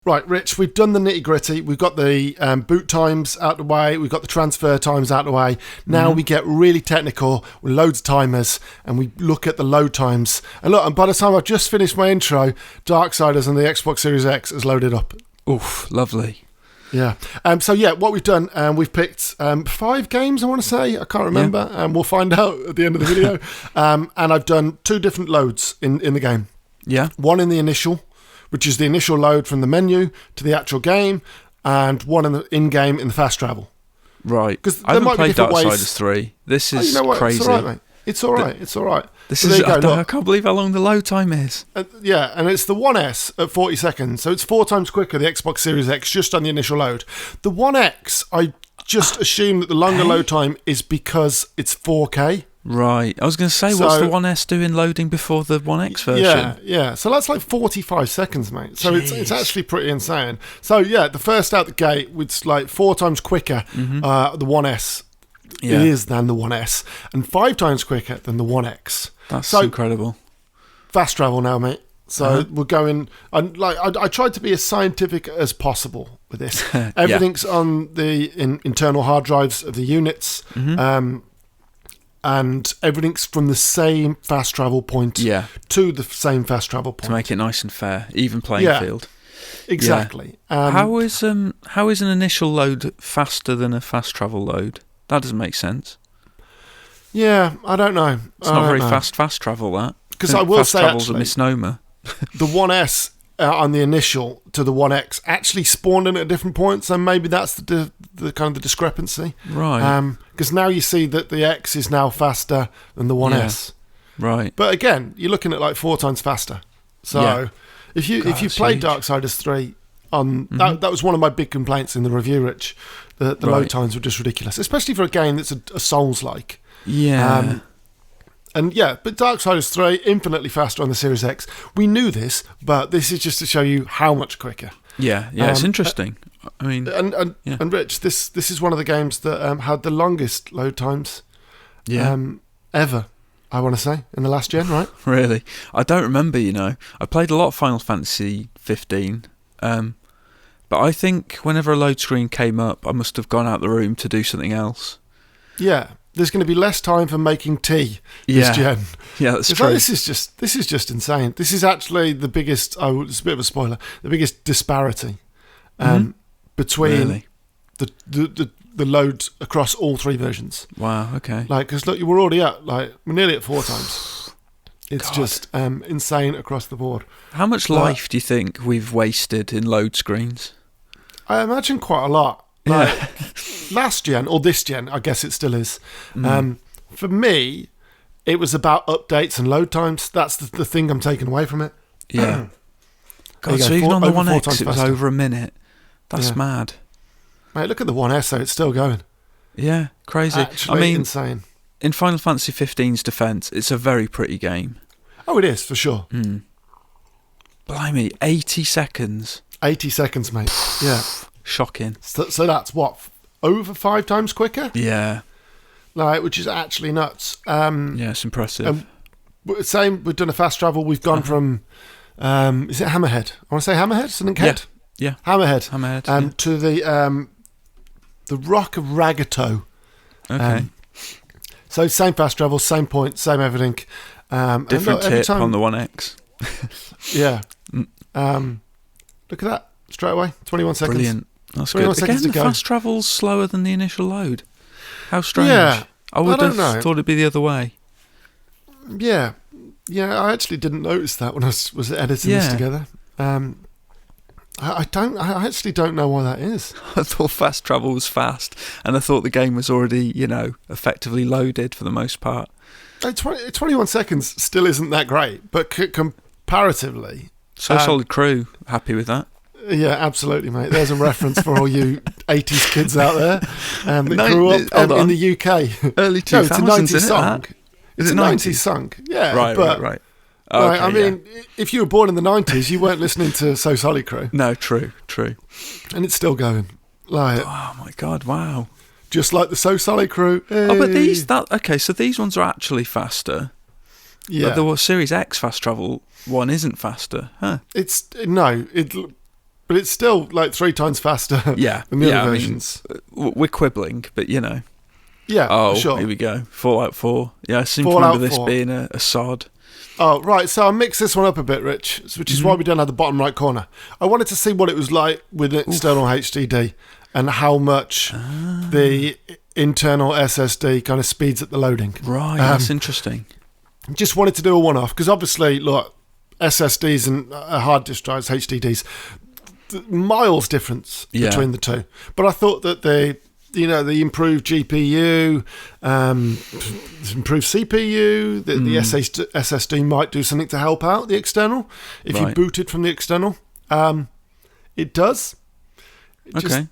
Right, Rich, we've done the nitty-gritty. We've got the boot times out the way. We've got the transfer times out the way. Now we get really technical with loads of timers, and we look at the load times. And look, and by the time I've just finished my intro, Darksiders and the Xbox Series X has loaded up. Oof, lovely. Yeah. What we've done, we've picked 5 games, I want to say. I can't remember. And we'll find out at the end of the video. And I've done 2 different loads in the game. Yeah. One in the initial, which is the initial load from the menu to the actual game, and one in-game in the fast travel. Right. Because I haven't played Darksiders 3. This is crazy. It's all right, mate. It's all right. It's all right. I can't believe how long the load time is. And it's the One S at 40 seconds, so it's 4 times quicker, the Xbox Series X, just on the initial load. The One X, I just assume that the longer load time is because it's 4K. Right. I was going to say, what's the One S doing loading before the One X version? Yeah. So that's like 45 seconds, mate. So it's actually pretty insane. So, the first out the gate, it's like 4 times quicker, the One S is than the One S, and 5 times quicker than the One X. That's incredible. Fast travel now, mate. So we're going, and I tried to be as scientific as possible with this. Everything's on the internal hard drives of the units. And everything's from the same fast travel point to the same fast travel point. To make it nice and fair, even playing field. Exactly. Yeah. How is an initial load faster than a fast travel load? That doesn't make sense. Yeah, I don't know. It's not very fast travel, that. Because I will fast say, travel's actually, a misnomer. The One S on the initial to the One X actually spawned in at a different point, so maybe that's the kind of the discrepancy. Right. Because now you see that the X is now faster than the One S. Right. But again, you're looking at like 4 times faster. So if you played Darksiders 3 that was one of my big complaints in the review, Rich. The load times were just ridiculous, especially for a game that's a Souls-like. Yeah. But Darksiders 3, infinitely faster on the Series X. We knew this, but this is just to show you how much quicker. Yeah, it's interesting. I mean, and Rich, this is one of the games that had the longest load times ever, I want to say, in the last gen, right? Really? I don't remember, I played a lot of Final Fantasy 15, but I think whenever a load screen came up, I must have gone out the room to do something else. Yeah. There's going to be less time for making tea this gen. Yeah, that's true. This is just insane. This is actually the biggest. It's a bit of a spoiler. The biggest disparity between the loads across all 3 versions. Wow. Okay. Because look, we're already at we're nearly at 4 times. It's just insane across the board. How much life do you think we've wasted in load screens? I imagine quite a lot. Last gen, or this gen, I guess it still is. For me, it was about updates and load times. That's the thing I'm taking away from it. Yeah. God, so even on the One X, it was over a minute. That's mad. Mate, look at the One S, though. It's still going. Yeah, crazy. Actually, insane. In Final Fantasy 15's defence, it's a very pretty game. Oh, it is, for sure. Blimey, 80 seconds. 80 seconds, mate. Yeah. Shocking. So that's what, over 5 times quicker? Yeah. Which is actually nuts. It's impressive. Same, we've done a fast travel. We've gone from, is it Hammerhead? I want to say Hammerhead, something head? Yeah. Hammerhead. To the Rock of Ragato. Okay. So same fast travel, same point, same everything. Different tip on the One X. Yeah. Look at that. Straight away, 21 seconds. Brilliant. That's good. Again, the fast travel's slower than the initial load. How strange. Yeah, I would have thought it'd be the other way. Yeah. I actually didn't notice that when I was editing this together. I actually don't know why that is. I thought fast travel was fast, and I thought the game was already, effectively loaded for the most part. 21 seconds still isn't that great, but comparatively... Solid Crew, happy with that. Yeah, absolutely, mate. There's a reference for all you 80s kids out there that grew up in the UK. Early 2000s, it's a 90s song. It's a 90s song. Yeah, right. Okay, I mean, if you were born in the 90s, you weren't listening to So Solid Crew. No, true. And it's still going. Oh my God, wow. Just like the So Solid Crew. Hey. Oh, but so these ones are actually faster. Yeah. The Series X fast travel one isn't faster, huh? but it's still like 3 times faster Yeah, than the yeah. other versions. We're quibbling, but Yeah, Oh, sure. here we go. Fallout 4. Yeah, I seem to Fallout remember this 4. being a sod. Oh, right. So I'll mix this one up a bit, Rich, which is why we don't have the bottom right corner. I wanted to see what it was like with an external HDD and how much the internal SSD kind of speeds up the loading. Right, that's interesting. Just wanted to do a one-off because obviously, look, SSDs and hard disk drives, HDDs, miles difference between the two. But I thought that the improved GPU, improved CPU, the SSD might do something to help out the external. If you boot it from the external, it does. It just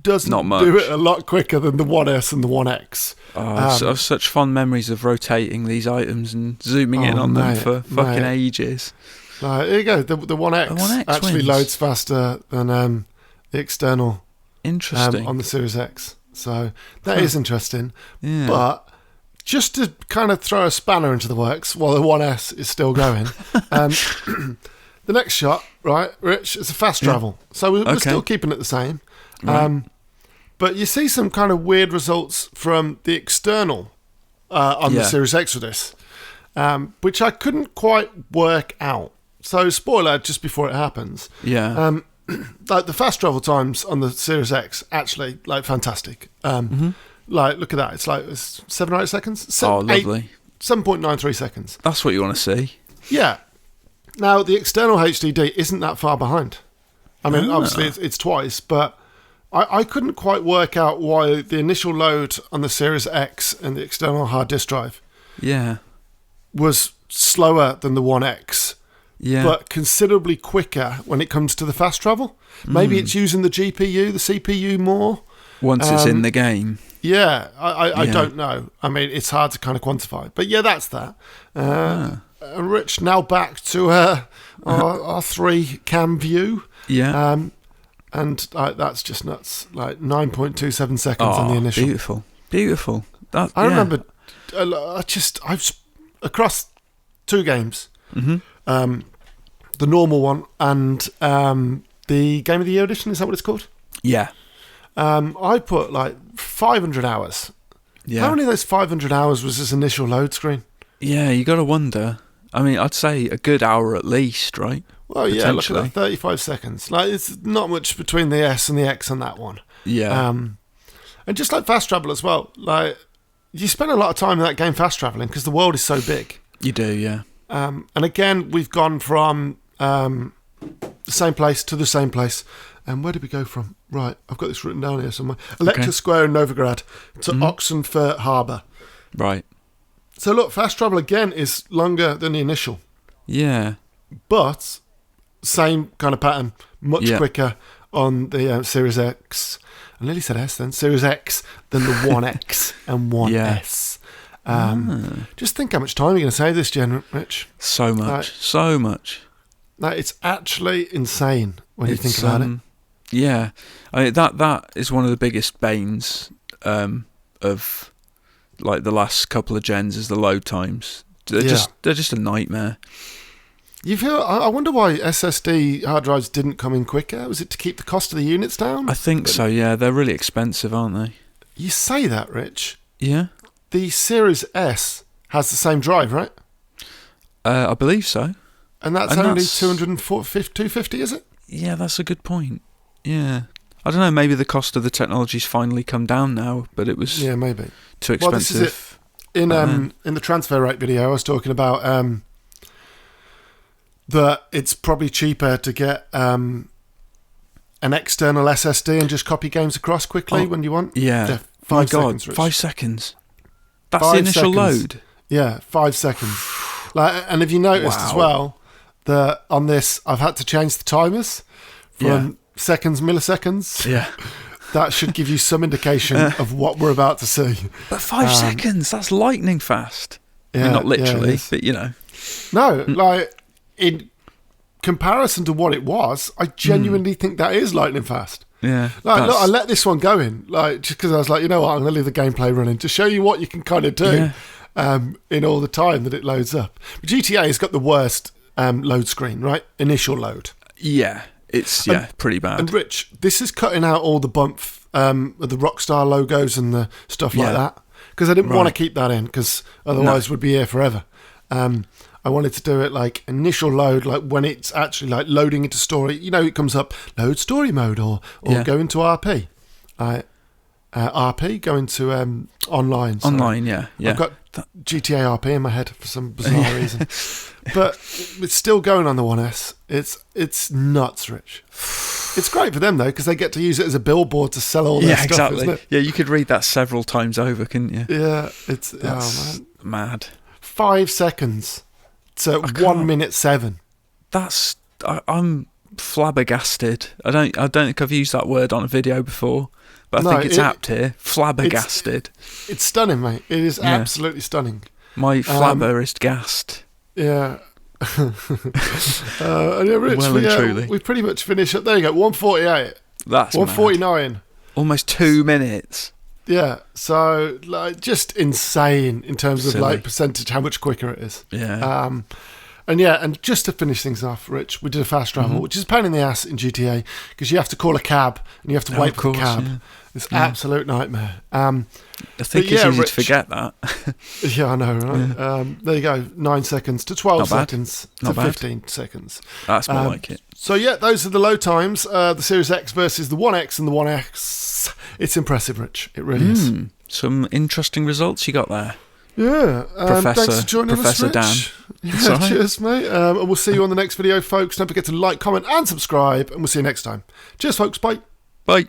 doesn't Not much. do it a lot quicker than the One S and the One X. I have such fond memories of rotating these items and zooming in on them for fucking ages. Here you go. The One X actually wins. loads faster than the external. Interesting. On the Series X. So that is interesting. Yeah. But just to kind of throw a spanner into the works while the 1S is still going, the next shot, right, Rich, is a fast travel. So we're still keeping it the same. Right. But you see some kind of weird results from the external on the Series X with this, which I couldn't quite work out. So spoiler, just before it happens. Yeah. Like the fast travel times on the Series X, actually, like fantastic. Like, look at that. It's like 7 or 8 seconds. Lovely. 7.93 seconds. That's what you want to see. Yeah. Now, the external HDD isn't that far behind. I mean, obviously, it's twice, but I couldn't quite work out why the initial load on the Series X and the external hard disk drive was slower than the One X. Yeah. But considerably quicker when it comes to the fast travel. Maybe it's using the GPU, the CPU more. Once it's in the game. Yeah, I don't know. I mean, it's hard to kind of quantify. But yeah, that's that. Rich, now back to our 3 cam view. Yeah. And that's just nuts. Like 9.27 seconds on the initial. Beautiful. Beautiful. I remember, I've across 2 games. The normal one and the Game of the Year edition, is that what it's called? Yeah. I put like 500 hours. Yeah. How many of those 500 hours was this initial load screen? Yeah, you got to wonder. I mean, I'd say a good hour at least, right? Well, yeah, look at that, 35 seconds. Like, it's not much between the S and the X on that one. Yeah. And just like fast travel as well, like, you spend a lot of time in that game fast traveling because the world is so big. You do, yeah. And again, we've gone from the same place to the same place. And where did we go from? Right, I've got this written down here somewhere. Electra Square in Novigrad to Oxenfurt Harbour. Right. So look, fast travel again is longer than the initial. Yeah. But same kind of pattern, much quicker on the Series X. I nearly said S then. Series X than the One X and One S. Just think how much time you're going to save this gen, Rich. So much. So much. It's actually insane when you think about it. Yeah. I mean, that is one of the biggest banes of like the last couple of gens is the load times. They're just a nightmare. I wonder why SSD hard drives didn't come in quicker. Was it to keep the cost of the units down? I think so, yeah. They're really expensive, aren't they? You say that, Rich. Yeah. The Series S has the same drive, right? I believe so. And that's only 250, is it? Yeah, that's a good point. Yeah. I don't know, maybe the cost of the technology's finally come down now, but it was maybe too expensive. Well, this is it. In the transfer rate video, I was talking about that it's probably cheaper to get an external SSD and just copy games across quickly when you want. Yeah. 5 seconds. 5 seconds. That's the initial load. Yeah, 5 seconds. And if you noticed as well that on this, I've had to change the timers from seconds, milliseconds. Yeah. That should give you some indication of what we're about to see. But 5 seconds, that's lightning fast. Yeah, I mean, not literally, but you know. No, like in comparison to what it was, I genuinely think that is lightning fast. Yeah. Like, look, I let this one go in, like, just because I was like, you know what, I'm going to leave the gameplay running to show you what you can kind of do in all the time that it loads up. But GTA has got the worst load screen, right? Initial load. Yeah. It's pretty bad. And Rich, this is cutting out all the bump of the Rockstar logos and the stuff like that, because I didn't want to keep that in, because otherwise we'd be here forever. I wanted to do it like initial load, like when it's actually like loading into story. You know, it comes up load story mode or go into RP. RP, go into online. Sorry. Online, yeah. I've got GTA RP in my head for some bizarre reason. But it's still going on the 1S. It's nuts, Rich. It's great for them, though, because they get to use it as a billboard to sell all their stuff, exactly. isn't it? Yeah, you could read that several times over, couldn't you? Yeah, That's mad. 5 seconds to 1 minute 7. I'm flabbergasted. I don't think I've used that word on a video before, but I think it's apt here. Flabbergasted. It's stunning, mate. It is absolutely stunning. My flabber is gassed. Yeah. Rich, well and truly. We pretty much finished up. There you go, 148. That's 149. Mad. Almost 2 minutes. Yeah, so like just insane in terms of Silly. like percentage, how much quicker it is. Yeah. And just to finish things off, Rich, we did a fast travel, which is a pain in the ass in GTA because you have to call a cab and you have to wait for the cab. Yeah. It's an absolute nightmare. I think it's easy to forget that. Yeah, I know, right? Yeah. There you go, 9 seconds to 12 Not bad. seconds Not to bad. 15 seconds. That's more like it. So yeah, those are the load times. The Series X versus the 1X and the 1X. It's impressive, Rich. It really is. Some interesting results you got there. Yeah. Thanks for joining Professor us, Rich. Dan. Yeah, cheers, mate. And we'll see you on the next video, folks. Don't forget to like, comment, and subscribe. And we'll see you next time. Cheers, folks. Bye. Bye.